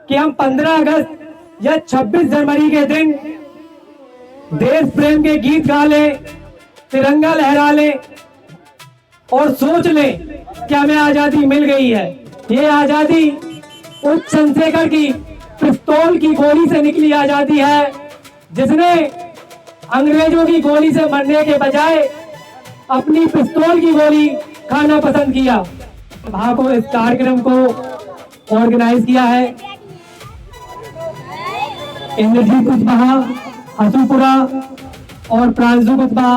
कि हम 15 अगस्त या 26 जनवरी के दिन देश प्रेम के गीत गा ले, तिरंगा लहरा ले और सोच ले कि हमें आजादी मिल गई है। ये आजादी उस चंद्रशेखर की पिस्तौल की गोली से निकली आजादी है, जिसने अंग्रेजों की गोली से मरने के बजाय अपनी पिस्तौल की गोली खाना पसंद किया। सभा को, इस कार्यक्रम को ऑर्गेनाइज किया है इंद्रजीत कुशवाहा हसूपुरा और प्रांशु कुशवाहा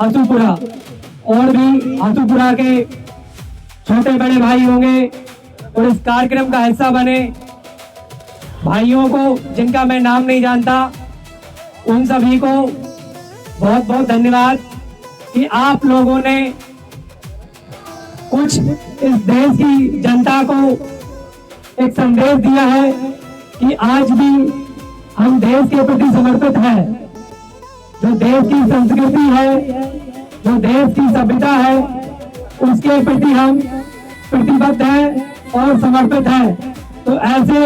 हसूपुरा, और भी हसूपुरा के छोटे बड़े भाई होंगे और इस कार्यक्रम का हिस्सा बने। भाइयों को जिनका मैं नाम नहीं जानता, उन सभी को बहुत बहुत धन्यवाद कि आप लोगों ने कुछ इस देश की जनता को एक संदेश दिया है कि आज भी हम देश के प्रति समर्पित हैं। जो देश की संस्कृति है, जो देश की सभ्यता है, उसके प्रति हम प्रतिबद्ध हैं और समर्पित हैं। तो ऐसे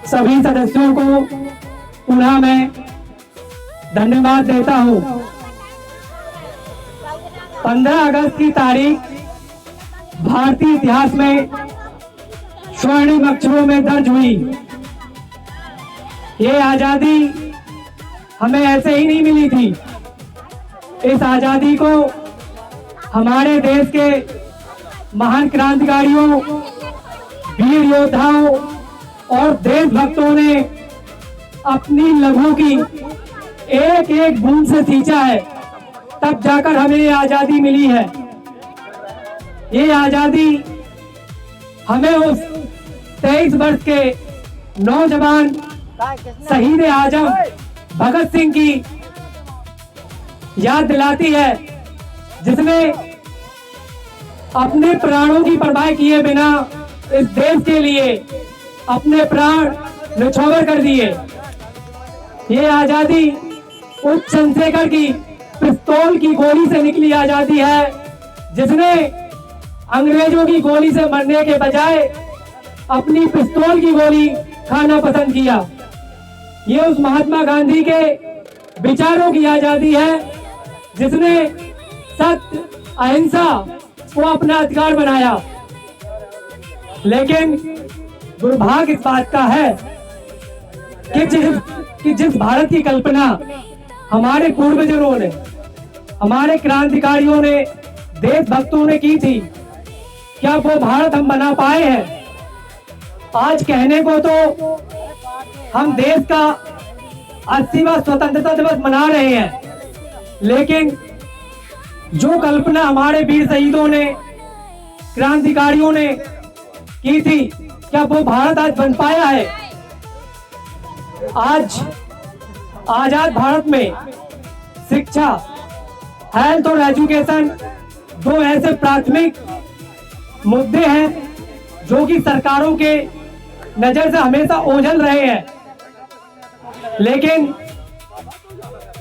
सभी सदस्यों को पुनः मैं धन्यवाद देता हूं। 15 अगस्त की तारीख भारतीय इतिहास में स्वर्णिम अक्षरों में दर्ज हुई। ये आजादी हमें ऐसे ही नहीं मिली थी। इस आजादी को हमारे देश के महान क्रांतिकारियों, वीर योद्धाओं और देशभक्तों ने अपनी लहू की एक एक बूंद से सींचा है, तब जाकर हमें ये आजादी मिली है। ये आजादी हमें उस 23 वर्ष के नौजवान शहीद आजम भगत सिंह की याद दिलाती है, जिसने अपने प्राणों की परवाह किए बिना इस देश के लिए अपने प्राण न्यौछावर कर दिए। ये आजादी उस चंद्रशेखर की पिस्तौल की गोली से निकली आजादी है, जिसने अंग्रेजों की गोली से मरने के बजाय अपनी पिस्तौल की गोली खाना पसंद किया। ये उस महात्मा गांधी के विचारों की आजादी है, जिसने सत्य, अहिंसा को अपना अधिकार बनाया। लेकिन दुर्भाग्य इस बात का है कि जिस भारत की कल्पना हमारे पूर्वजों ने, हमारे क्रांतिकारियों ने, देशभक्तों ने की थी, क्या वो भारत हम बना पाए हैं? आज कहने को तो हम देश का 80वां स्वतंत्रता दिवस मना रहे हैं, लेकिन जो कल्पना हमारे वीर शहीदों ने, क्रांतिकारियों ने की थी, क्या वो भारत आज बन पाया है? आज आजाद भारत में शिक्षा, हेल्थ और एजुकेशन दो ऐसे प्राथमिक मुद्दे हैं जो कि सरकारों के नजर से हमेशा ओझल रहे हैं। लेकिन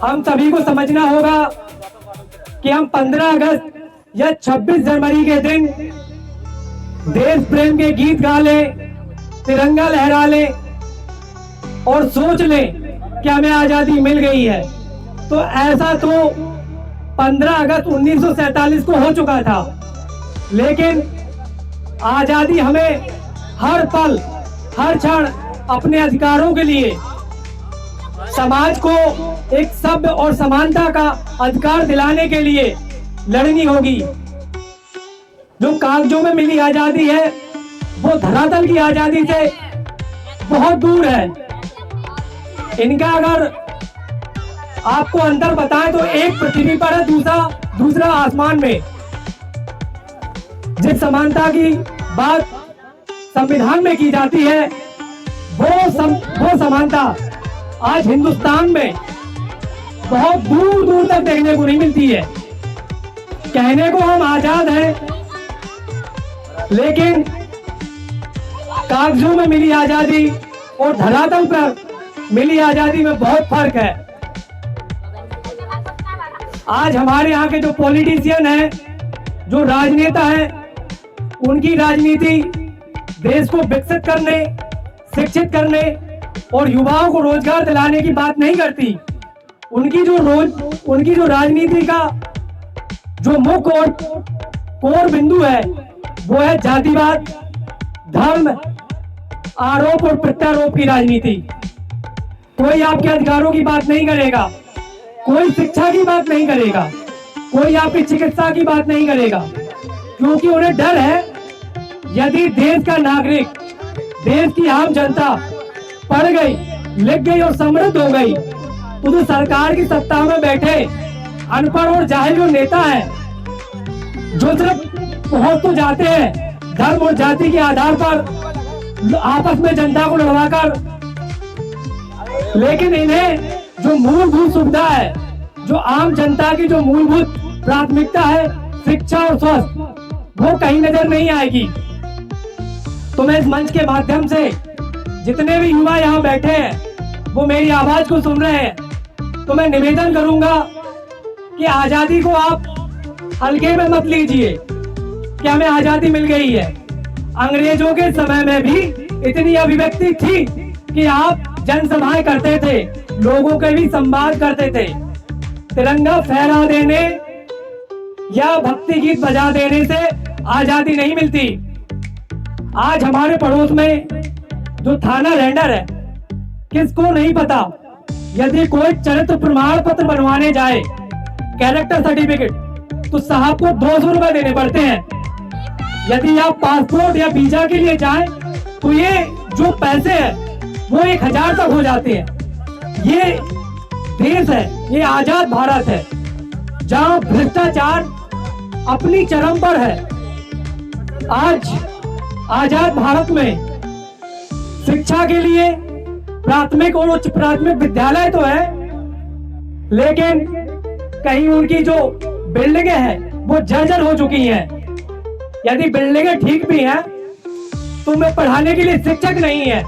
हम सभी को समझना होगा कि हम 15 अगस्त या 26 जनवरी के दिन देश प्रेम के गीत गा ले, तिरंगा लहरा ले और सोच ले कि हमें आजादी मिल गई है। तो ऐसा तो 15 अगस्त 1947 को हो चुका था, लेकिन आजादी हमें हर पल, हर क्षण अपने अधिकारों के लिए, समाज को एक सभ्य और समानता का अधिकार दिलाने के लिए लड़नी होगी। जो कागजों में मिली आजादी है, वो धरातल की आजादी से बहुत दूर है। इनका अगर आपको अंतर बताएं तो एक पृथ्वी पर है, दूसरा आसमान में। जिस समानता की बात संविधान में की जाती है, वो समानता आज हिंदुस्तान में बहुत दूर दूर तक देखने को नहीं मिलती है। कहने को हम आजाद हैं, लेकिन कागजों में मिली आजादी और धरातल पर मिली आजादी में बहुत फर्क है। आज हमारे यहाँ के जो पॉलिटिशियन हैं, जो राजनेता हैं, उनकी राजनीति देश को विकसित करने, शिक्षित करने और युवाओं को रोजगार दिलाने की बात नहीं करती। उनकी जो राजनीति का जो मुख्य और कोर बिंदु है वो है जातिवाद, धर्म, आरोप और प्रत्यारोप की राजनीति। कोई आपके अधिकारों की बात नहीं करेगा, कोई शिक्षा की बात नहीं करेगा, कोई आपकी चिकित्सा की बात नहीं करेगा, क्योंकि उन्हें डर है यदि देश का नागरिक, देश की आम जनता पढ़ गई, लिख गई और समृद्ध हो गई तो जो सरकार की सत्ता में बैठे अनपढ़ और जाहिल जो नेता है, जो सिर्फ पहुंच तो जाते हैं धर्म और जाति के आधार पर आपस में जनता को लड़वाकर, लेकिन इन्हें जो मूलभूत सुविधा है, जो आम जनता की जो मूलभूत प्राथमिकता है, शिक्षा और स्वास्थ्य, वो कहीं नजर नहीं आएगी। तो मैं इस मंच के माध्यम से जितने भी युवा यहाँ बैठे हैं वो मेरी आवाज को सुन रहे हैं, तो मैं निवेदन करूंगा कि आजादी को आप हल्के में मत लीजिए कि हमें आजादी मिल गई है। अंग्रेजों के समय में भी इतनी अभिव्यक्ति थी कि आप जनसभाएं करते थे, लोगों के भी संवाद करते थे। तिरंगा फहरा देने या भक्ति गीत बजा देने से आजादी नहीं मिलती। आज हमारे पड़ोस में जो थाना रेंडर है, किसको नहीं पता यदि कोई चरित्र प्रमाण पत्र बनवाने जाए, कैरेक्टर सर्टिफिकेट, तो साहब को 200 रुपए देने पड़ते हैं। यदि आप पासपोर्ट या वीजा के लिए जाएं तो ये जो पैसे हैं वो 1000 तक हो जाते हैं। ये देश है, ये आजाद भारत है जहां भ्रष्टाचार अपनी चरम पर है। आज आजाद भारत में शिक्षा के लिए प्राथमिक और उच्च प्राथमिक विद्यालय तो है, लेकिन कहीं उनकी जो बिल्डिंगें हैं वो जर्जर हो चुकी हैं। यदि बिल्डिंगें ठीक भी हैं तो उनमें पढ़ाने के लिए शिक्षक नहीं है।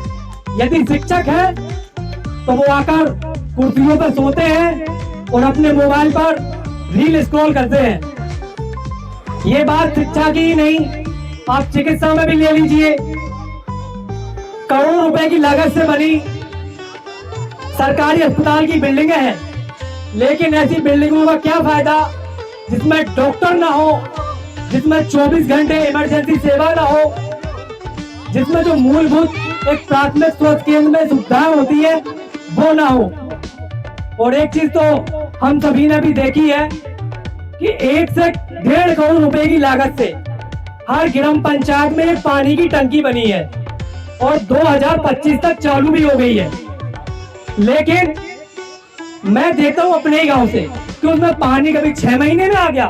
यदि शिक्षक है तो वो आकर कुर्सियों पर सोते हैं और अपने मोबाइल पर रील स्क्रॉल करते हैं। ये बात शिक्षा की ही नहीं, आप चिकित्सा में भी ले लीजिए। करोड़ों रुपए की लागत से बनी सरकारी अस्पताल की बिल्डिंगें हैं, लेकिन ऐसी बिल्डिंगों का क्या फायदा जिसमें डॉक्टर ना हो, जिसमें 24 घंटे इमरजेंसी सेवा ना हो, जिसमें जो मूलभूत एक प्राथमिक स्वास्थ्य केंद्र में सुविधाएं होती है वो ना हो। और एक चीज तो हम सभी ने भी देखी है कि 1 से 1.5 करोड़ रुपए की लागत से हर ग्राम पंचायत में एक पानी की टंकी बनी है और 2025 तक चालू भी हो गई है। लेकिन मैं देखता हूं अपने ही गांव से कि उसमें पानी कभी 6 महीने में आ गया,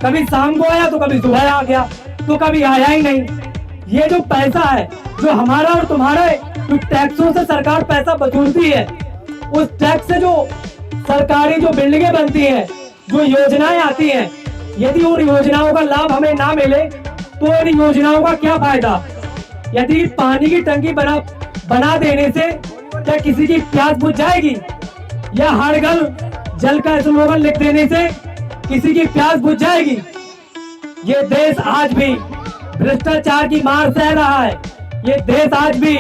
कभी शाम को आया तो कभी सुबह आ गया, तो कभी आया ही नहीं। ये जो पैसा है जो हमारा और तुम्हारा जो टैक्सों से सरकार पैसा वसूलती है, उस टैक्स से जो सरकारी जो बिल्डिंगें बनती हैं, जो योजनाएं आती हैं, यदि उन योजनाओं का लाभ हमें ना मिले तो इन योजनाओं का क्या फायदा। यदि पानी की टंकी बना देने से क्या किसी की प्यास बुझ जाएगी, या हर घर जल का स्लोगन लिख देने से किसी की प्यास बुझ जाएगी। ये देश आज भी भ्रष्टाचार की मार सह रहा है। ये देश आज भी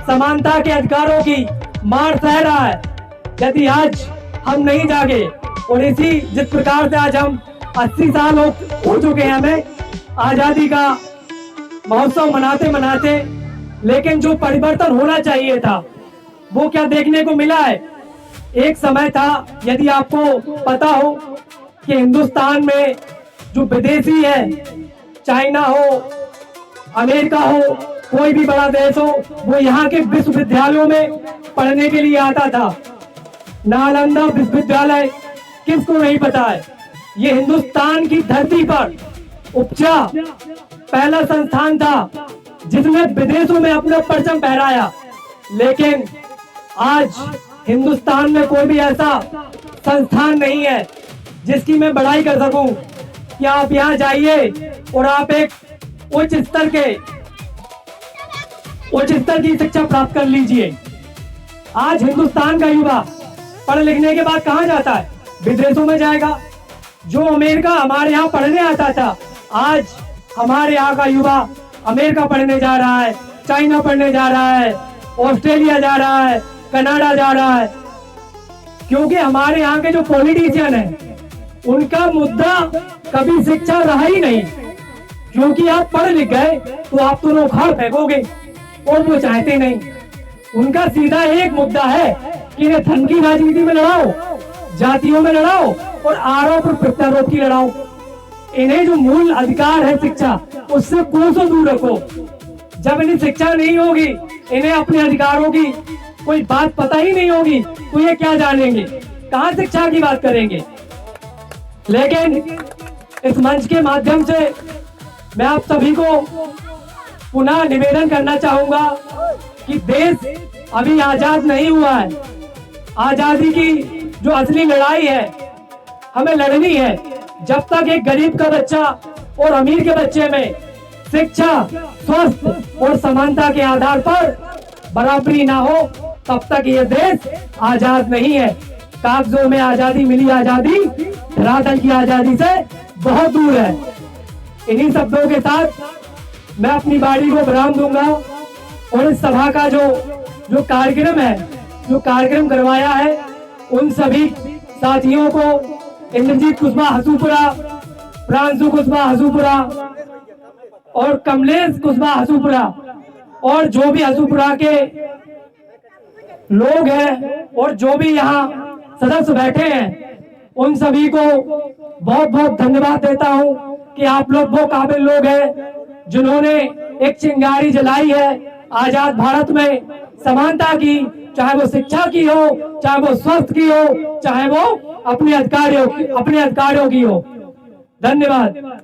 समानता के अधिकारों की मार सह रहा है। यदि आज हम नहीं जागे और जिस प्रकार से आज हम 80 साल हो चुके हैं हमें आजादी का महोत्सव मनाते मनाते, लेकिन जो परिवर्तन होना चाहिए था वो क्या देखने को मिला है। एक समय था, यदि आपको पता हो, कि हिंदुस्तान में जो विदेशी है, चाइना हो, अमेरिका हो, कोई भी बड़ा देश हो, वो यहाँ के विश्वविद्यालयों में पढ़ने के लिए आता था। नालंदा विश्वविद्यालय किसको नहीं पता है। ये हिंदुस्तान की धरती पर उपजा पहला संस्थान था जिसने विदेशों में अपना परचम फहराया। लेकिन आज हिंदुस्तान में कोई भी ऐसा संस्थान नहीं है जिसकी मैं बड़ाई कर सकूं कि आप यहाँ जाइए और आप एक उच्च स्तर की शिक्षा प्राप्त कर लीजिए। आज हिंदुस्तान का युवा पढ़ लिखने के बाद कहाँ जाता है? विदेशों में जाएगा। जो अमेरिका हमारे यहाँ पढ़ने आता था, आज हमारे यहाँ का युवा अमेरिका पढ़ने जा रहा है, चाइना पढ़ने जा रहा है, ऑस्ट्रेलिया जा रहा है, कनाडा जा रहा है, क्योंकि हमारे यहाँ के जो पॉलिटिशियन है उनका मुद्दा कभी शिक्षा रहा ही नहीं। क्योंकि आप पढ़ लिख गए तो आप तो उखाड़ फेंकोगे, और वो चाहते नहीं। उनका सीधा एक मुद्दा है कि इन्हें धन की राजनीति में लड़ाओ, जातियों में लड़ाओं और आरोप और प्रत्यारोप की लड़ाओ। इन्हें जो मूल अधिकार है शिक्षा, उससे कोसों दूर रखो। जब इन्हें शिक्षा नहीं होगी, इन्हें अपने अधिकारों की कोई बात पता ही नहीं होगी, तो ये क्या जानेंगे, कहाँ शिक्षा की बात करेंगे। लेकिन इस मंच के माध्यम से मैं आप सभी को पुनः निवेदन करना चाहूंगा कि देश अभी आजाद नहीं हुआ है। आजादी की जो असली लड़ाई है हमें लड़नी है। जब तक एक गरीब का बच्चा और अमीर के बच्चे में शिक्षा, स्वास्थ्य और समानता के आधार पर बराबरी ना हो, तब तक ये देश आजाद नहीं है। कागजों में आजादी मिली आजादी धरातल की आजादी से बहुत दूर है। इन्हीं शब्दों के साथ मैं अपनी बाड़ी को विराम दूंगा और इस सभा का जो कार्यक्रम है, जो कार्यक्रम करवाया है, उन सभी साथियों को, इंद्रजीत कुशवाहा हसूपुरा, प्रांशु कुशवाहा हसूपुरा और कमलेश कुशवाहा हसूपुरा, और जो भी हसूपुरा के लोग हैं और जो भी यहाँ सदस्य बैठे हैं, उन सभी को बहुत बहुत धन्यवाद देता हूं कि आप लोग वो काबिल लोग हैं जिन्होंने एक चिंगारी जलाई है आजाद भारत में समानता की, चाहे वो शिक्षा की हो, चाहे वो स्वास्थ्य की हो, चाहे वो अपने अधिकारियों की हो। धन्यवाद।